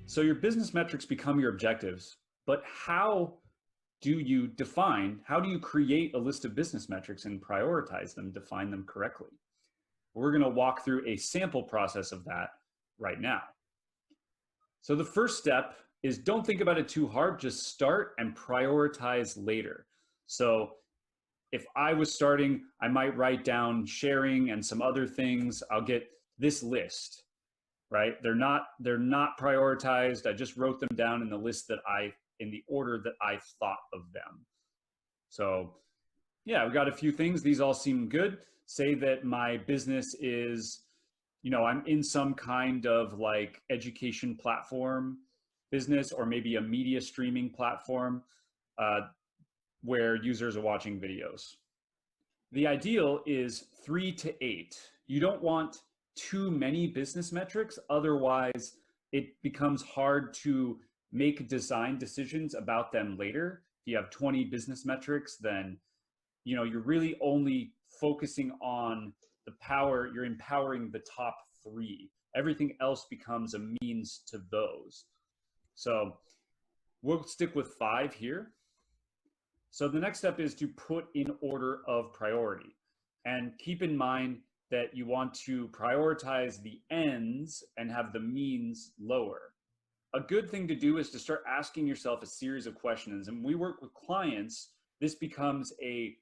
So your business metrics become your objectives, but how do you create a list of business metrics and prioritize them, define them correctly? We're going to walk through a sample process of that right now. So the first step is don't think about it too hard, just start and prioritize later. So if I was starting, I might write down sharing and some other things. I'll get this list, right? They're not prioritized. I just wrote them down in the list in the order that I thought of them. So yeah, we got a few things. These all seem good. Say that my business is, I'm in some kind of like education platform business, or maybe a media streaming platform where users are watching videos. The ideal is 3 to 8. You don't want too many business metrics, otherwise it becomes hard to make design decisions about them later. If you have 20 business metrics, then you're really only focusing on you're empowering the top 3. Everything else becomes a means to those. So we'll stick with 5 here. So the next step is to put in order of priority, and keep in mind that you want to prioritize the ends and have the means lower. A good thing to do is to start asking yourself a series of questions. And when we work with clients, this becomes a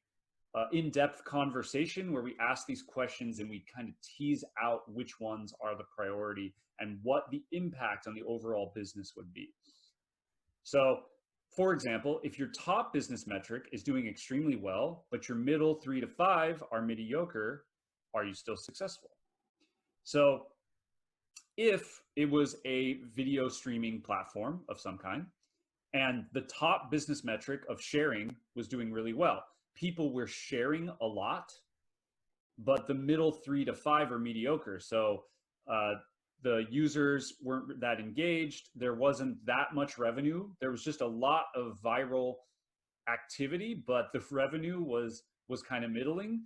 in-depth conversation where we ask these questions and we kind of tease out which ones are the priority and what the impact on the overall business would be. So for example, if your top business metric is doing extremely well, but your middle 3 to 5 are mediocre, are you still successful? So if it was a video streaming platform of some kind, and the top business metric of sharing was doing really well, people were sharing a lot, but the middle 3 to 5 are mediocre. So the users weren't that engaged. There wasn't that much revenue. There was just a lot of viral activity, but the revenue was kind of middling.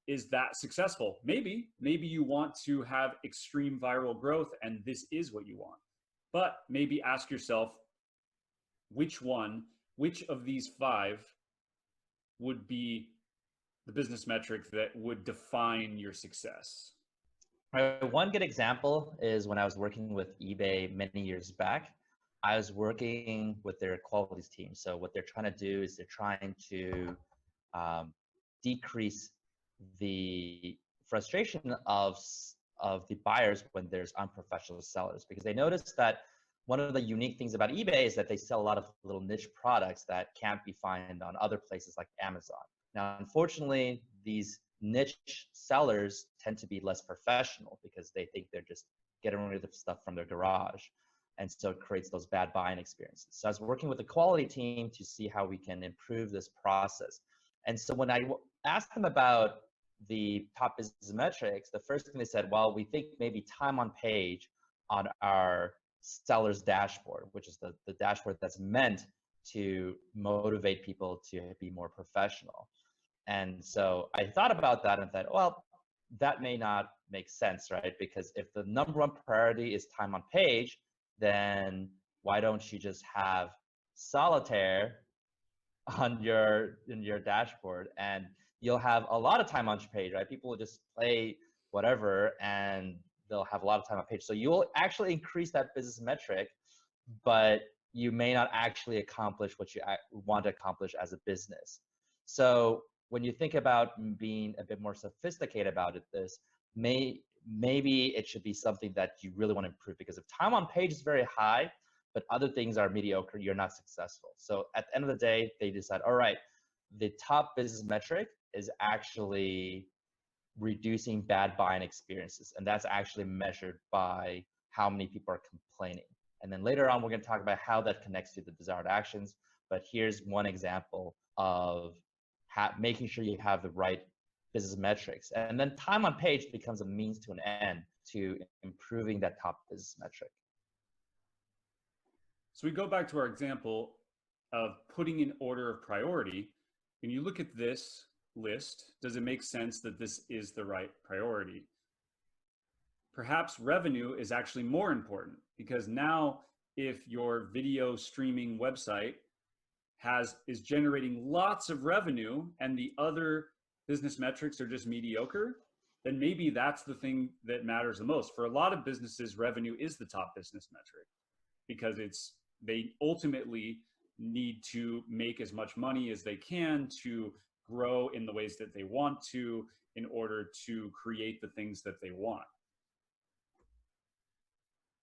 Is that successful? Maybe you want to have extreme viral growth and this is what you want. But maybe ask yourself, which of these 5 would be the business metric that would define your success? One good example is when I was working with eBay many years back. I was working with their qualities team. So what they're trying to do is they're trying to decrease the frustration of the buyers when there's unprofessional sellers, because they noticed that one of the unique things about eBay is that they sell a lot of little niche products that can't be found on other places like Amazon. Now, unfortunately, these niche sellers tend to be less professional because they think they're just getting rid of stuff from their garage. And so it creates those bad buying experiences. So I was working with the quality team to see how we can improve this process. And so when I asked them about the top business metrics, the first thing they said, well, we think maybe time on page on our seller's dashboard, which is the dashboard that's meant to motivate people to be more professional. And so I thought about that and thought, well, that may not make sense, right? Because if the number 1 priority is time on page, then why don't you just have solitaire in your dashboard, and you'll have a lot of time on page, right? People will just play whatever and they'll have a lot of time on page. So you will actually increase that business metric, but you may not actually accomplish what you want to accomplish as a business. So when you think about being a bit more sophisticated about this, maybe it should be something that you really want to improve, because if time on page is very high, but other things are mediocre, you're not successful. So at the end of the day, they decide, all right, the top business metric is actually reducing bad buying experiences. And that's actually measured by how many people are complaining. And then later on, we're going to talk about how that connects to the desired actions. But here's one example of making sure you have the right business metrics. And then time on page becomes a means to an end to improving that top business metric. So we go back to our example of putting in order of priority. And you look at this, list, does it make sense that this is the right priority? Perhaps revenue is actually more important, because now if your video streaming website is generating lots of revenue and the other business metrics are just mediocre, then maybe that's the thing that matters the most. For a lot of businesses, revenue is the top business metric, because they ultimately need to make as much money as they can to grow in the ways that they want to in order to create the things that they want.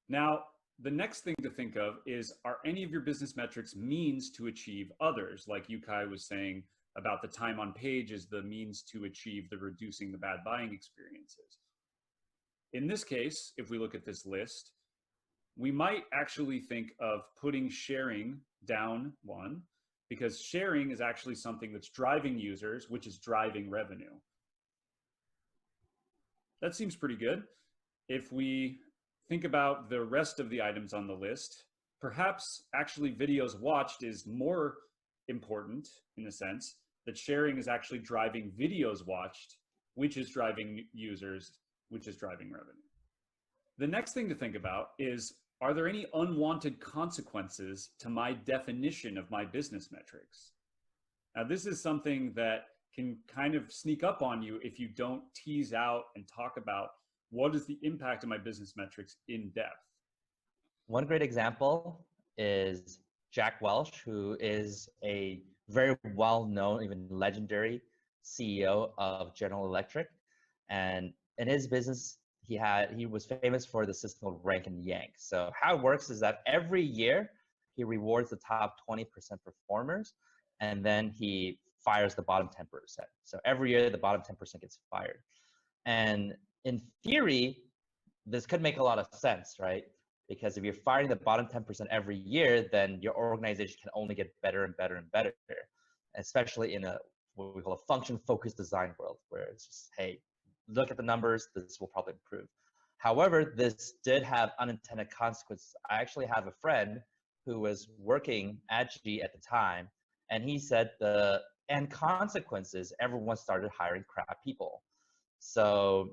Now, the next thing to think of is, are any of your business metrics means to achieve others? Like Yukai was saying about the time on page is the means to achieve the reducing the bad buying experiences. In this case, if we look at this list, we might actually think of putting sharing down one, because sharing is actually something that's driving users, which is driving revenue. That seems pretty good. If we think about the rest of the items on the list, perhaps actually videos watched is more important, in the sense that sharing is actually driving videos watched, which is driving users, which is driving revenue. The next thing to think about is, are there any unwanted consequences to my definition of my business metrics? Now, this is something that can kind of sneak up on you if you don't tease out and talk about what is the impact of my business metrics in depth. One great example is Jack Welch, who is a very well-known, even legendary CEO of General Electric. And in his business, he was famous for the system called rank and yank. So how it works is that every year he rewards the top 20% performers, and then he fires the bottom 10%. So every year the bottom 10% gets fired. And in theory, this could make a lot of sense, right? Because if you're firing the bottom 10% every year, then your organization can only get better and better and better, especially in what we call a function-focused design world, where it's just, hey, look at the numbers, this will probably improve. However, this did have unintended consequences. I actually have a friend who was working at GE at the time, and he said the end consequences, everyone started hiring crap people. So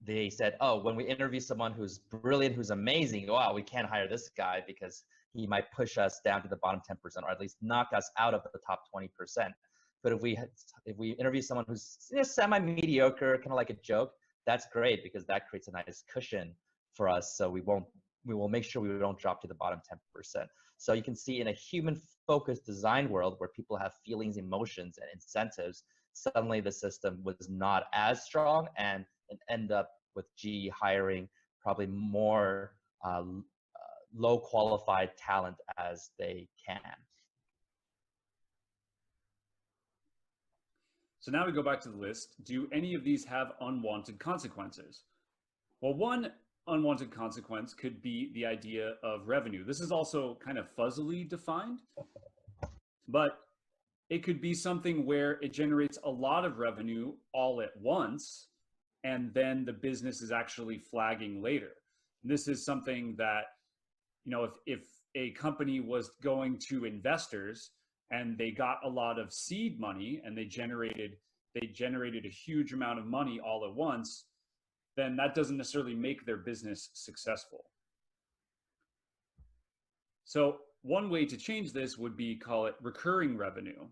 they said, oh, when we interview someone who's brilliant, who's amazing, wow, we can't hire this guy because he might push us down to the bottom 10%, or at least knock us out of the top 20%. But if we interview someone who's semi-mediocre, kind of like a joke, that's great, because that creates a nice cushion for us. So we will make sure we don't drop to the bottom 10%. So you can see in a human-focused design world where people have feelings, emotions, and incentives, suddenly the system was not as strong, and end up with GE hiring probably more low qualified talent as they can. So now we go back to the list. Do any of these have unwanted consequences? Well, one unwanted consequence could be the idea of revenue. This is also kind of fuzzily defined, but it could be something where it generates a lot of revenue all at once, and then the business is actually flagging later. And this is something that, if a company was going to investors and they got a lot of seed money and they generated a huge amount of money all at once, then that doesn't necessarily make their business successful. So one way to change this would be, call it recurring revenue.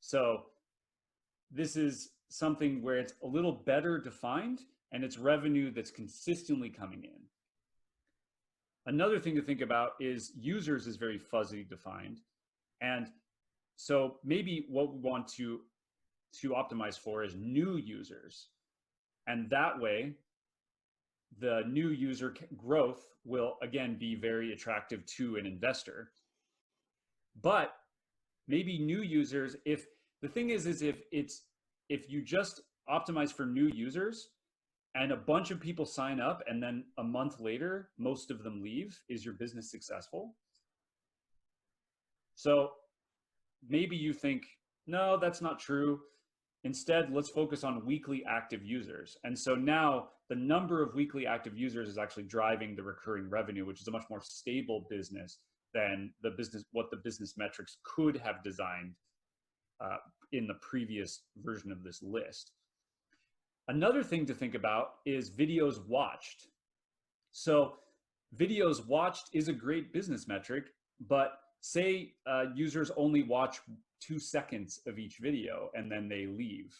So this is something where it's a little better defined and it's revenue that's consistently coming in. Another thing to think about is users is very fuzzy defined. And so maybe what we want to optimize for is new users. And that way, the new user growth will again be very attractive to an investor. But maybe new users, if you just optimize for new users and a bunch of people sign up and then a month later most of them leave, is your business successful? So maybe you think, no, that's not true. Instead, let's focus on weekly active users. And so now the number of weekly active users is actually driving the recurring revenue, which is a much more stable business than what the business metrics could have designed in the previous version of this list. Another thing to think about is videos watched. So videos watched is a great business metric, but say users only watch 2 seconds of each video and then they leave.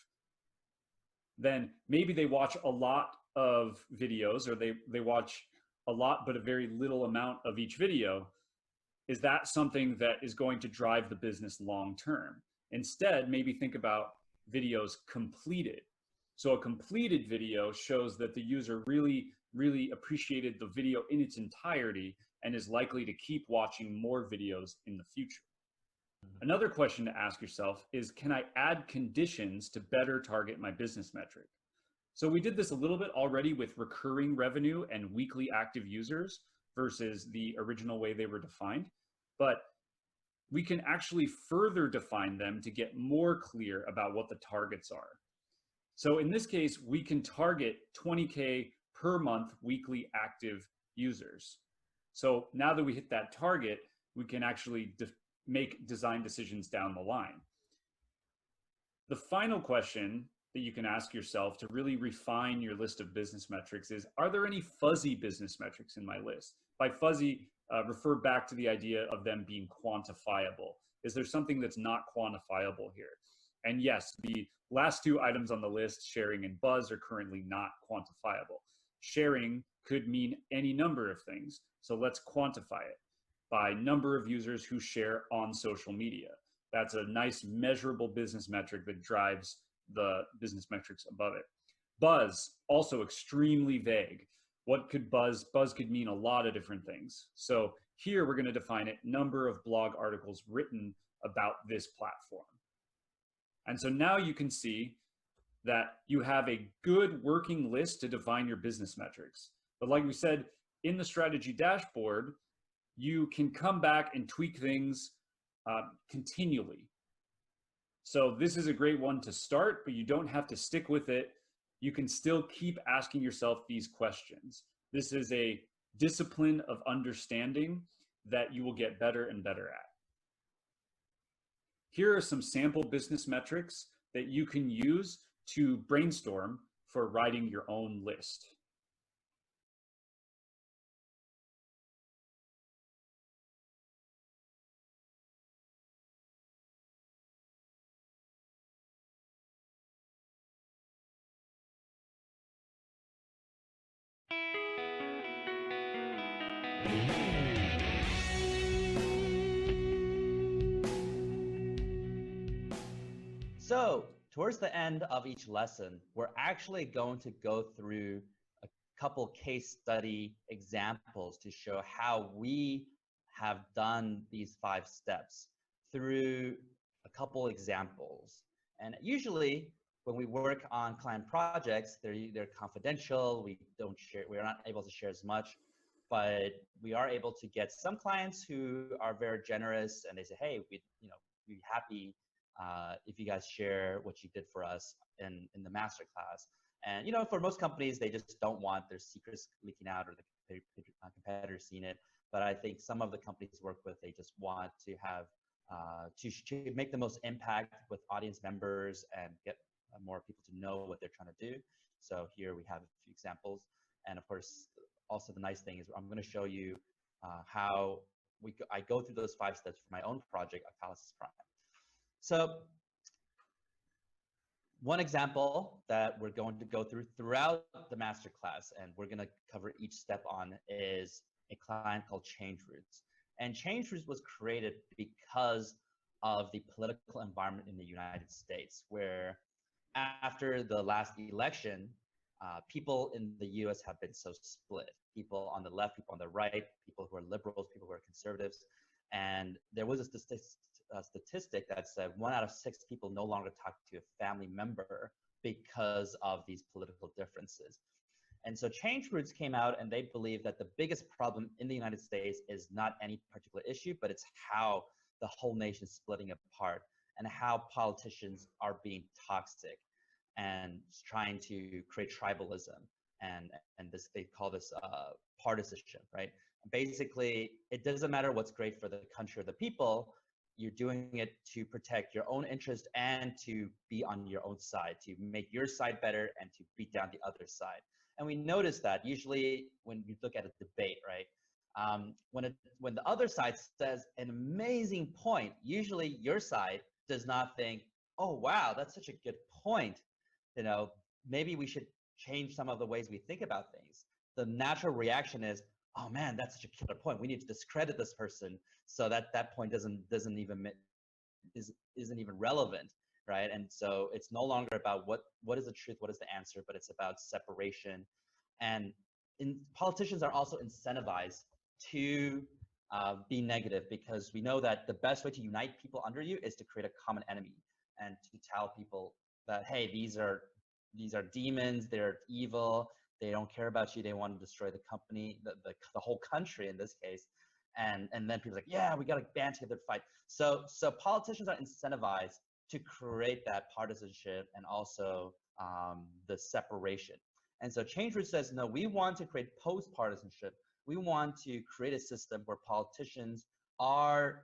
Then maybe they watch a lot of videos, or they watch a lot but a very little amount of each video. Is that something that is going to drive the business long term? Instead, maybe think about videos completed. So a completed video shows that the user really appreciated the video in its entirety and is likely to keep watching more videos in the future. Another question to ask yourself is, can I add conditions to better target my business metric? So we did this a little bit already with recurring revenue and weekly active users versus the original way they were defined, but we can actually further define them to get more clear about what the targets are. So in this case, we can target 20K per month weekly active users. So now that we hit that target, we can actually make design decisions down the line. The final question that you can ask yourself to really refine your list of business metrics is, are there any fuzzy business metrics in my list? By fuzzy, refer back to the idea of them being quantifiable. Is there something that's not quantifiable here? And yes, the last two items on the list, sharing and buzz, are currently not quantifiable. Sharing could mean any number of things, so let's quantify it by number of users who share on social media. That's a nice measurable business metric that drives the business metrics above it. Buzz, also extremely vague. What could buzz? Buzz could mean a lot of different things. So here we're going to define it, number of blog articles written about this platform. And so now you can see that you have a good working list to define your business metrics. But like we said, in the strategy dashboard, you can come back and tweak things continually. So this is a great one to start, but you don't have to stick with it. You can still keep asking yourself these questions. This is a discipline of understanding that you will get better and better at. Here are some sample business metrics that you can use to brainstorm for writing your own list. So towards the end of each lesson, we're actually going to go through a couple case study examples to show how we have done these 5 steps through a couple examples. And usually when we work on client projects, they're confidential. We're not able to share as much, but we are able to get some clients who are very generous, and they say, hey, we'd be happy if you guys share what you did for us in the masterclass. And for most companies, they just don't want their secrets leaking out or the competitors seeing it. But I think some of the companies we work with, they just want to have to make the most impact with audience members and get more people to know what they're trying to do. So here we have a few examples. And of course, also the nice thing is I'm going to show you how I go through those 5 steps for my own project, Octalysis Prime. So one example that we're going to go through throughout the masterclass, and we're going to cover each step on, is a client called ChangeRoots. And ChangeRoots was created because of the political environment in the United States, where after the last election, people in the US have been so split. People on the left, people on the right, people who are liberals, people who are conservatives. And there was a statistic that said 1 out of 6 people no longer talk to a family member because of these political differences. And so ChangeRoots came out, and they believe that the biggest problem in the United States is not any particular issue, but it's how the whole nation is splitting apart and how politicians are being toxic and trying to create tribalism. And this, they call this partisanship, right? Basically, it doesn't matter what's great for the country or the people. you're doing it to protect your own interest and to be on your own side, to make your side better and to beat down the other side. And we notice that usually when you look at a debate, right? When the other side says an amazing point, usually your side does not think, oh, wow, that's such a good point. You know, maybe we should change some of the ways we think about things. The natural reaction is, oh man, that's such a killer point. We need to discredit this person so that that point isn't even relevant, right? And so it's no longer about what is the truth, what is the answer, but it's about separation. And politicians are also incentivized to be negative, because we know that the best way to unite people under you is to create a common enemy and to tell people that, hey, these are demons, they're evil, they don't care about you, they want to destroy the company, the whole country in this case. And then people are like, yeah, we got to band together to fight. So politicians are incentivized to create that partisanship and also the separation. And so Change Root says, no, we want to create post-partisanship. We want to create a system where politicians are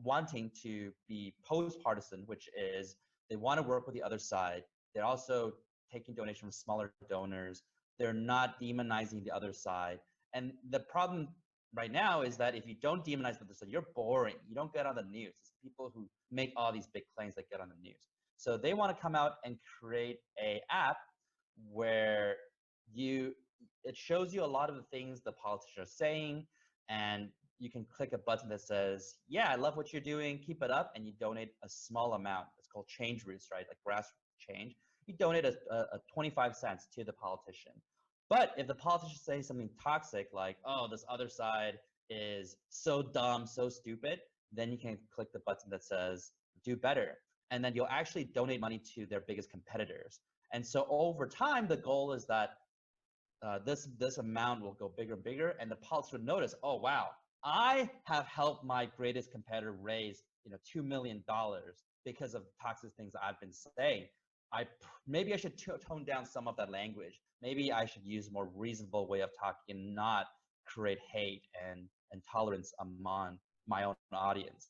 wanting to be post-partisan, which is they want to work with the other side. They're also taking donations from smaller donors. They're not demonizing the other side. And the problem right now is that if you don't demonize the other side, you're boring. You don't get on the news. It's people who make all these big claims that get on the news. So they want to come out and create an app where it shows you a lot of the things the politicians are saying, and you can click a button that says, yeah, I love what you're doing, keep it up, and you donate a small amount. It's called Change Roots, right? Like grassroots change. You donate a 25 cents to the politician. But if the politician says something toxic, like, oh, this other side is so dumb, so stupid, then you can click the button that says, do better. And then you'll actually donate money to their biggest competitors. And so over time, the goal is that this amount will go bigger and bigger, and the politician will notice, oh, wow, I have helped my greatest competitor raise $2 million because of toxic things I've been saying. Maybe I should tone down some of that language. Maybe I should use a more reasonable way of talking and not create hate and intolerance among my own audience.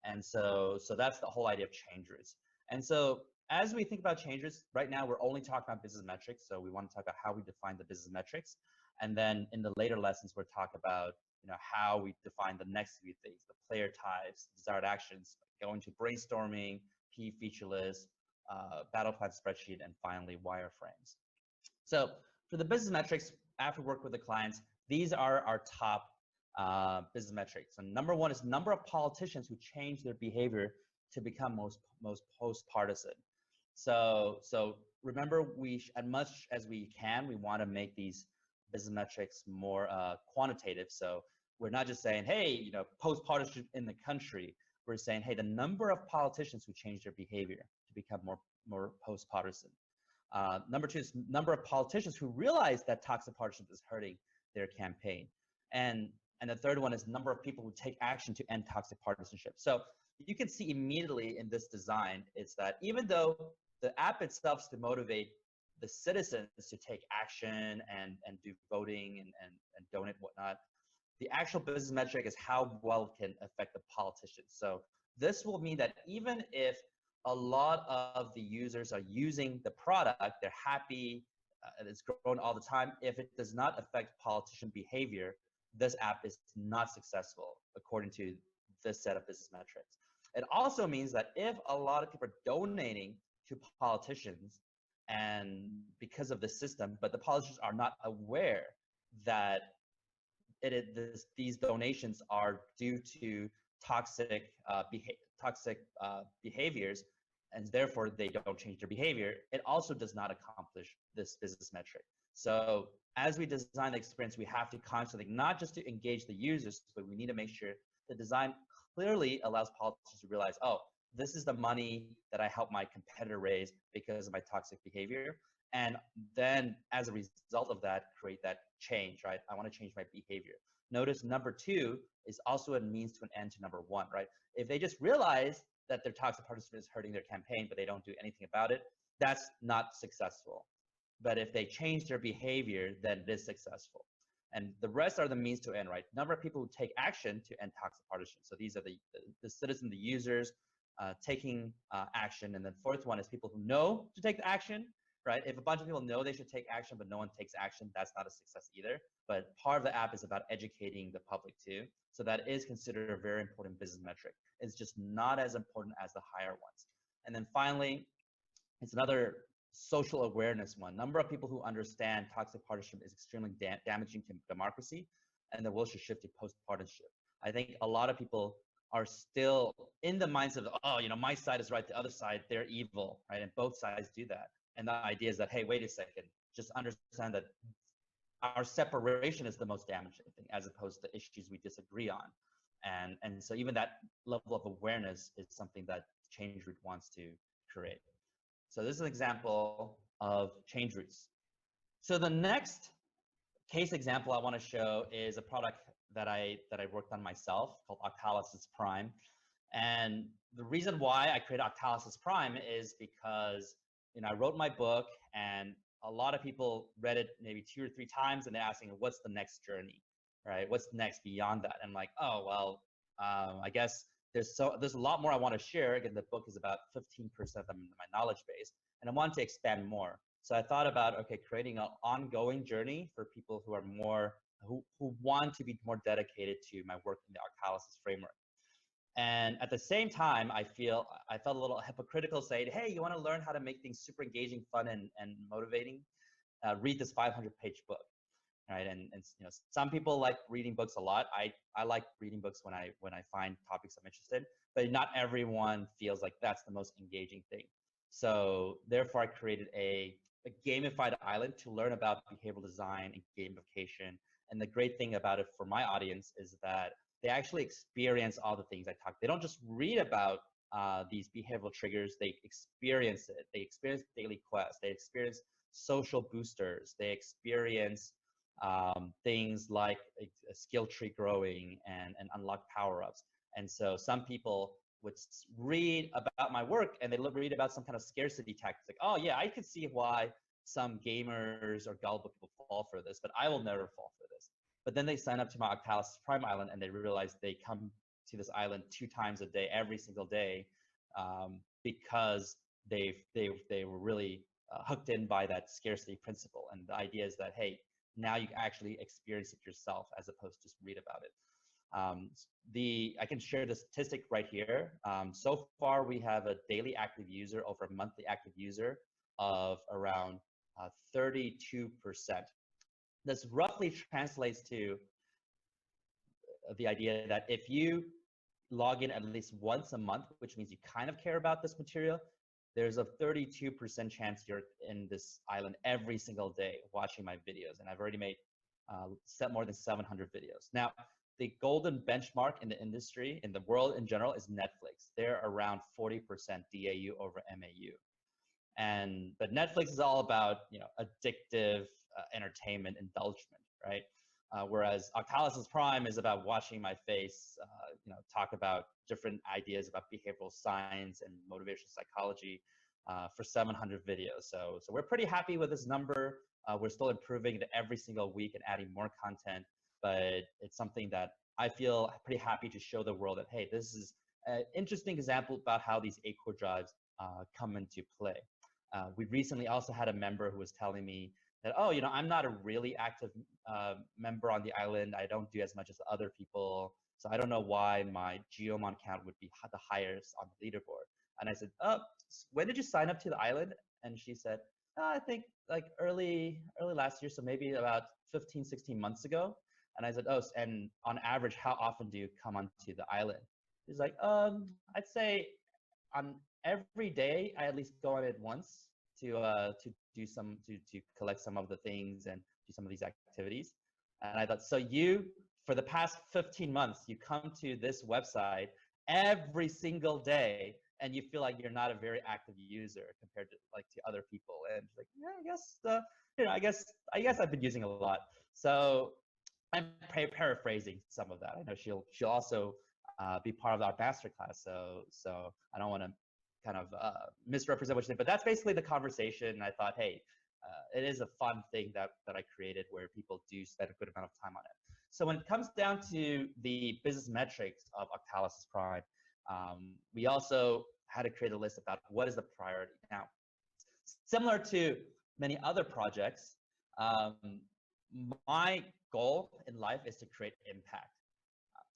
And so that's the whole idea of Change Roots. And so as we think about Change Roots, right now we're only talking about business metrics. So we want to talk about how we define the business metrics. And then in the later lessons, we'll talk about how we define the next few things, the player types, desired actions, going to brainstorming, P feature list, battle plan spreadsheet, and finally wireframes. So for the business metrics, after work with the clients, these are our top business metrics. And number one is number of politicians who change their behavior to become most post-partisan. So remember, as much as we can, we want to make these business metrics more quantitative. So we're not just saying, hey, post-partisan in the country. We're saying, hey, the number of politicians who change their behavior to become more post-partisan. Number two is number of politicians who realize that toxic partisanship is hurting their campaign. And the third one is number of people who take action to end toxic partisanship. So you can see immediately in this design is that even though the app itself is to motivate the citizens to take action and do voting and donate whatnot, the actual business metric is how well it can affect the politicians. So this will mean that even if a lot of the users are using the product, they're happy, it's growing all the time. If it does not affect politician behavior, this app is not successful according to this set of business metrics. It also means that if a lot of people are donating to politicians and because of the system, but the politicians are not aware that these donations are due to toxic behaviors, and therefore they don't change their behavior, it also does not accomplish this business metric. So as we design the experience, we have to constantly, not just to engage the users, but we need to make sure the design clearly allows politicians to realize, oh, this is the money that I helped my competitor raise because of my toxic behavior. And then as a result of that, create that change, right? I want to change my behavior. Notice number two is also a means to an end to number one, right? If they just realize that their toxic partisanship is hurting their campaign, but they don't do anything about it, that's not successful. But if they change their behavior, then it is successful. And the rest are the means to end, right? Number of people who take action to end toxic partisanship. So these are the citizen, the users taking action. And then fourth one is people who know to take the action, right? If a bunch of people know they should take action, but no one takes action, that's not a success either. But part of the app is about educating the public too. So that is considered a very important business metric. It's just not as important as the higher ones. And then finally, it's another social awareness one. Number of people who understand toxic partisanship is extremely damaging to democracy, and the world should shift to post-partisanship. I think a lot of people are still in the mindset of, oh, my side is right, the other side, they're evil, right? And both sides do that. And the idea is that, hey, wait a second, just understand that our separation is the most damaging thing, as opposed to issues we disagree on. And so even that level of awareness is something that Change Root wants to create. So this is an example of change roots. So the next case example I want to show is a product that I worked on myself called Octalysis Prime. And the reason why I created Octalysis Prime is because I wrote my book, and a lot of people read it maybe 2 or 3 times, and they're asking, what's the next journey, right? What's next beyond that? And I'm like, oh, well, I guess there's a lot more I want to share. Again, the book is about 15% of my knowledge base, and I want to expand more. So I thought about, okay, creating an ongoing journey for people who are who want to be more dedicated to my work in the Octalysis framework. And at the same time, I felt a little hypocritical saying, hey, you want to learn how to make things super engaging, fun, and motivating? Read this 500-page book. Right. And some people like reading books a lot. I like reading books when I find topics I'm interested in, but not everyone feels like that's the most engaging thing. So therefore I created a gamified island to learn about behavioral design and gamification. And the great thing about it for my audience is that they actually experience all the things I talk. They don't just read about these behavioral triggers, they experience it. They experience daily quests, they experience social boosters, they experience things like a skill tree growing and unlock power-ups. And so some people would read about my work, and they read about some kind of scarcity tactics, like, oh yeah, I could see why some gamers or gullible people fall for this, but I will never fall for this. But then they sign up to my Octalysis Prime Island, and they realize they come to this island 2 times a day, every single day, because they were really hooked in by that scarcity principle. And the idea is that, hey, now you actually experience it yourself as opposed to just read about it. I can share the statistic right here. So far, we have a daily active user over a monthly active user of around 32%. This roughly translates to the idea that if you log in at least once a month, which means you kind of care about this material, there's a 32% chance you're in this island every single day watching my videos. And I've already made more than 700 videos. Now, the golden benchmark in the industry, in the world in general, is Netflix. They're around 40% DAU over MAU. But Netflix is all about addictive entertainment indulgence, right? Whereas Octalysis Prime is about watching my face, talk about different ideas about behavioral science and motivational psychology for 700 videos. So we're pretty happy with this number. We're still improving it every single week and adding more content, but it's something that I feel pretty happy to show the world that, hey, this is an interesting example about how these 8 core drives come into play. We recently also had a member who was telling me that, oh, I'm not a really active member on the island. I don't do as much as other people. So I don't know why my Geomon count would be the highest on the leaderboard. And I said, oh, when did you sign up to the island? And she said, oh, I think like early last year. So maybe about 15, 16 months ago. And I said, oh, and on average, how often do you come onto the island? She's like, I'd say on every day, I at least go on it once to do to collect some of the things and do some of these activities. And I thought, so for the past 15 months, you come to this website every single day, and you feel like you're not a very active user compared to other people. And she's like, yeah, I guess I've been using a lot. So I'm paraphrasing some of that. I know she'll also be part of our masterclass. So I don't want to kind of misrepresent what you said, but that's basically the conversation. And I thought, hey, it is a fun thing that I created where people do spend a good amount of time on it. So when it comes down to the business metrics of Octalysis Prime, we also had to create a list about what is the priority. Now, similar to many other projects, um, my goal in life is to create impact.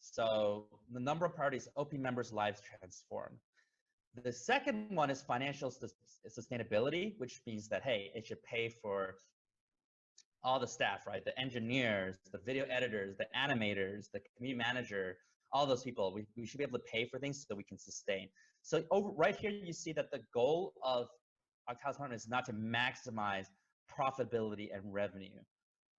So the number of priorities, OP members' lives transformed. The second one is financial sustainability, which means that, hey, it should pay for all the staff, right? The engineers, the video editors, the animators, the community manager, all those people. We should be able to pay for things so that we can sustain. So right here, you see that the goal of Octalysis Prime is not to maximize profitability and revenue.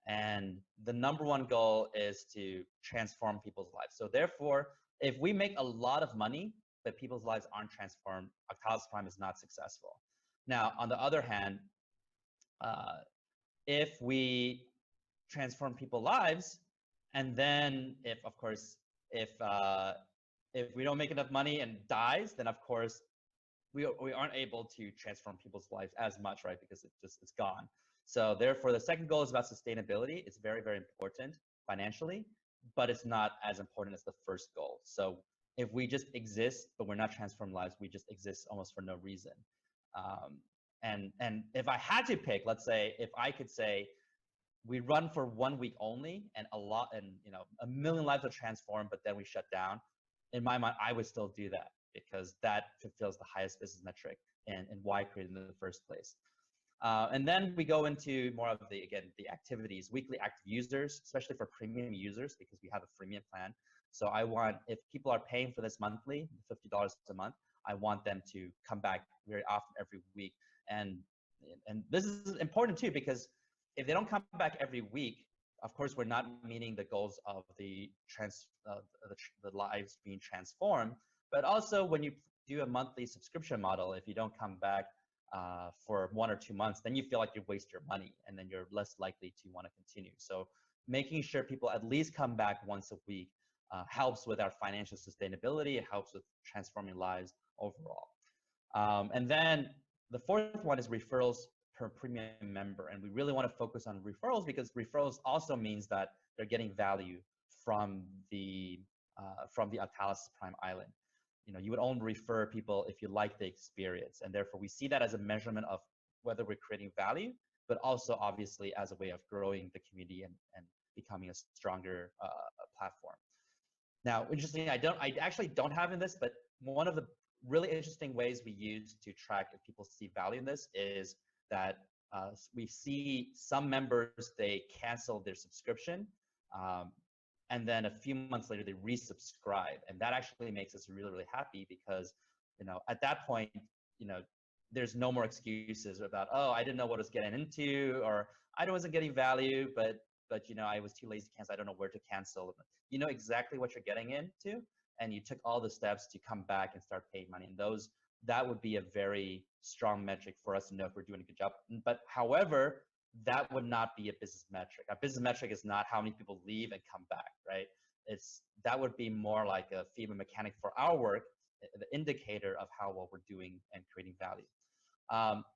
And the number one goal is to transform people's lives. So therefore, if we make a lot of money, but people's lives aren't transformed, Octalysis Prime is not successful. Now, on the other hand, if we transform people's lives, and then if, of course, if we don't make enough money and dies, then of course we aren't able to transform people's lives as much, right? Because it's gone. So therefore, the second goal is about sustainability. It's very, very important financially, but it's not as important as the first goal. So if we just exist, but we're not transforming lives, we just exist almost for no reason. And if I had to pick, let's say, if I could say, we run for 1 week only, and a million lives are transformed, but then we shut down. In my mind, I would still do that because that fulfills the highest business metric and why I created it in the first place. And then we go into more of the activities, weekly active users, especially for premium users, because we have a freemium plan. So I want, if people are paying for this monthly, $50 a month, I want them to come back very often every week. And this is important too, because if they don't come back every week, of course, we're not meeting the goals of the lives being transformed. But also, when you do a monthly subscription model, if you don't come back for 1 or 2 months, then you feel like you waste your money, and then you're less likely to want to continue. So making sure people at least come back once a week helps with our financial sustainability. It helps with transforming lives overall. And then the fourth one is referrals per premium member. And we really want to focus on referrals because referrals also means that they're getting value from the Octalysis Prime Island. You would only refer people if you like the experience. And therefore, we see that as a measurement of whether we're creating value, but also obviously as a way of growing the community and becoming a stronger platform. Now, interestingly, I actually don't have in this, but one of the really interesting ways we use to track if people see value in this is that we see some members, they cancel their subscription, and then a few months later, they resubscribe. And that actually makes us really, really happy because, at that point, there's no more excuses about, oh, I didn't know what I was getting into, or I wasn't getting value, but I was too lazy to cancel. I don't know where to cancel. You know exactly what you're getting into, and you took all the steps to come back and start paying money. And that would be a very strong metric for us to know if we're doing a good job. But however, that would not be a business metric. A business metric is not how many people leave and come back, right? That would be more like a feedback mechanic for our work, the indicator of how well we're doing and creating value.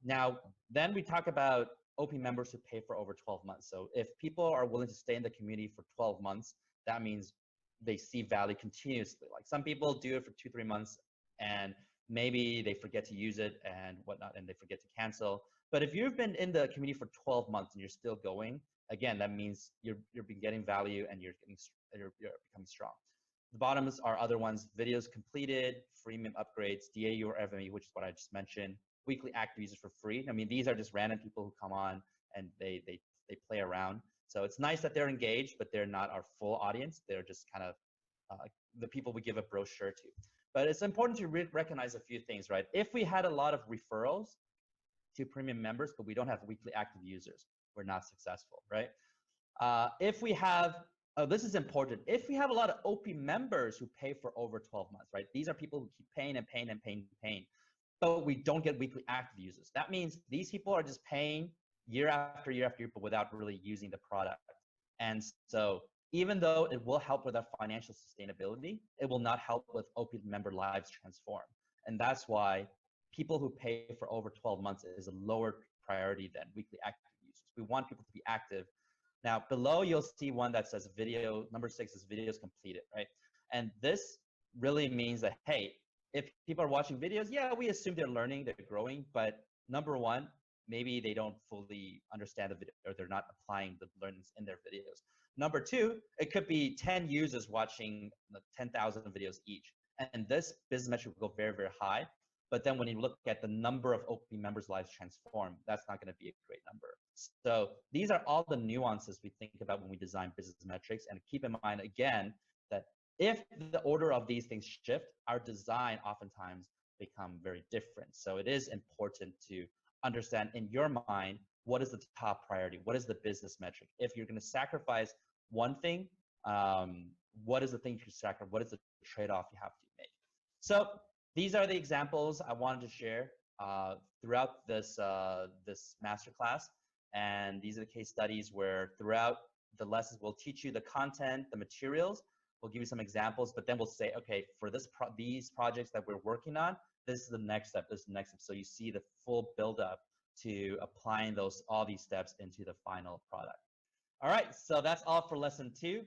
Now, then we talk about OP members who pay for over 12 months. So if people are willing to stay in the community for 12 months, that means they see value continuously. Like some people do it for 2-3 months and maybe they forget to use it and whatnot, and they forget to cancel. But if you've been in the community for 12 months and you're still going, again, that means you're been getting value and you're becoming strong. The bottoms are other ones: videos completed, freemium upgrades, DAU or FME, which is what I just mentioned, weekly active users for free. I mean, these are just random people who come on and they play around. So it's nice that they're engaged, but they're not our full audience. They're just kind of the people we give a brochure to. But it's important to recognize a few things, right? If we had a lot of referrals to premium members, but we don't have weekly active users, we're not successful, right? If we have, this is important, if we have a lot of OP members who pay for over 12 months, right? These are people who keep paying and paying and paying and paying, but we don't get weekly active users. That means these people are just paying year after year after year, but without really using the product. And so even though it will help with our financial sustainability, it will not help with OP member lives transform. And that's why people who pay for over 12 months is a lower priority than weekly active users. We want people to be active. Now, below you'll see one that says video, number 6 is videos completed, right? And this really means that, hey, if people are watching videos, yeah, we assume they're learning, they're growing, but number one, maybe they don't fully understand the video or they're not applying the learnings in their videos. Number two, it could be 10 users watching 10,000 videos each. And this business metric will go very, very high. But then when you look at the number of OP members' lives transformed, that's not going to be a great number. So these are all the nuances we think about when we design business metrics. And keep in mind, again, that if the order of these things shift, our design oftentimes become very different. So it is important to understand in your mind, what is the top priority? What is the business metric? If you're going to sacrifice one thing, what is the thing you sacrifice? What is the trade-off you have to make? So these are the examples I wanted to share throughout this masterclass. And these are the case studies where throughout the lessons, we'll teach you the content, the materials. We'll give you some examples, but then we'll say, okay, for these projects that we're working on, this is the next step, this is the next step. So you see the full build-up to applying all these steps into the final product. All right, so that's all for lesson 2.